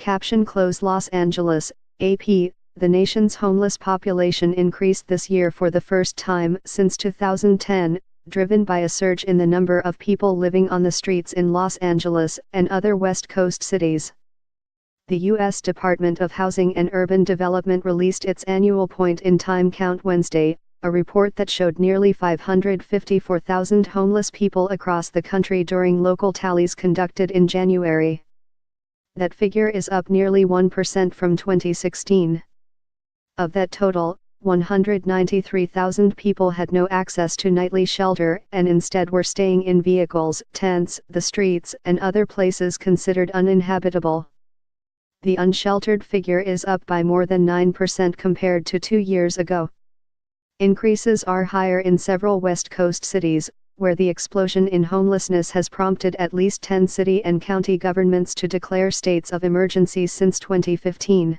Caption close Los Angeles, AP, the nation's homeless population increased this year for the first time since 2010, driven by a surge in the number of people living on the streets in Los Angeles and other West Coast cities. The U.S. Department of Housing and Urban Development released its annual point-in-time count Wednesday, a report that showed nearly 554,000 homeless people across the country during local tallies conducted in January. That figure is up nearly 1% from 2016. Of that total, 193,000 people had no access to nightly shelter and instead were staying in vehicles, tents, the streets, and other places considered uninhabitable. The unsheltered figure is up by more than 9% compared to 2 years ago. Increases are higher in several West Coast cities, where the explosion in homelessness has prompted at least 10 city and county governments to declare states of emergency since 2015.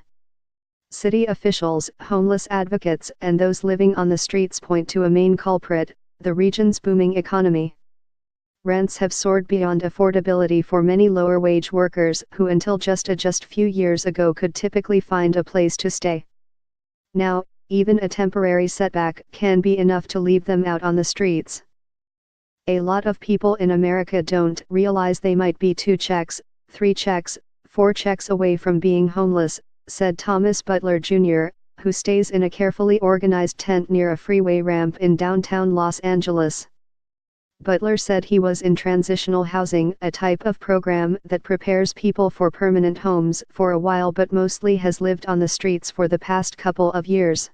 City officials, homeless advocates, and those living on the streets point to a main culprit: the region's booming economy. Rents have soared beyond affordability for many lower-wage workers who until just a few years ago could typically find a place to stay. Now, even a temporary setback can be enough to leave them out on the streets. A lot of people in America don't realize they might be 2 checks, 3 checks, 4 checks away from being homeless, said Thomas Butler Jr., who stays in a carefully organized tent near a freeway ramp in downtown Los Angeles. Butler said he was in transitional housing, a type of program that prepares people for permanent homes for a while but mostly has lived on the streets for the past couple of years.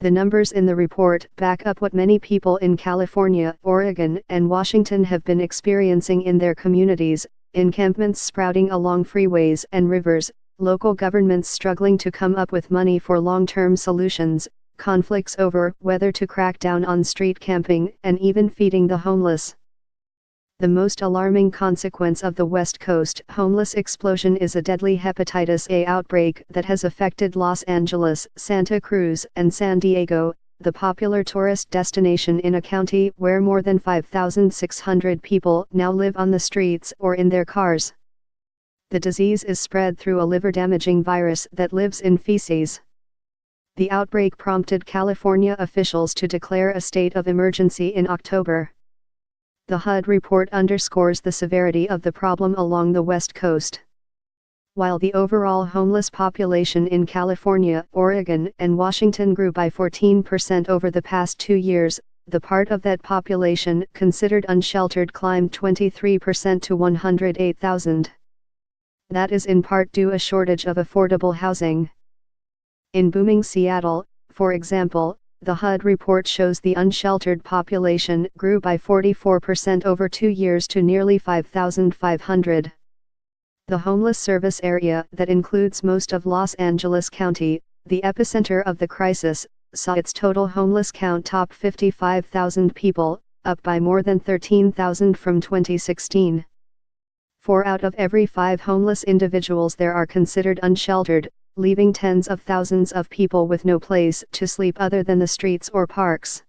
The numbers in the report back up what many people in California, Oregon, and Washington have been experiencing in their communities: encampments sprouting along freeways and rivers, local governments struggling to come up with money for long-term solutions, conflicts over whether to crack down on street camping, and even feeding the homeless. The most alarming consequence of the West Coast homeless explosion is a deadly hepatitis A outbreak that has affected Los Angeles, Santa Cruz, and San Diego, the popular tourist destination in a county where more than 5,600 people now live on the streets or in their cars. The disease is spread through a liver-damaging virus that lives in feces. The outbreak prompted California officials to declare a state of emergency in October. The HUD report underscores the severity of the problem along the West Coast. While the overall homeless population in California, Oregon, and Washington grew by 14% over the past 2 years, the part of that population considered unsheltered climbed 23% to 108,000. That is in part due to a shortage of affordable housing. In booming Seattle, for example, the HUD report shows the unsheltered population grew by 44% over 2 years to nearly 5,500. The homeless service area that includes most of Los Angeles County, the epicenter of the crisis, saw its total homeless count top 55,000 people, up by more than 13,000 from 2016. 4 out of every 5 homeless individuals there are considered unsheltered, leaving tens of thousands of people with no place to sleep other than the streets or parks.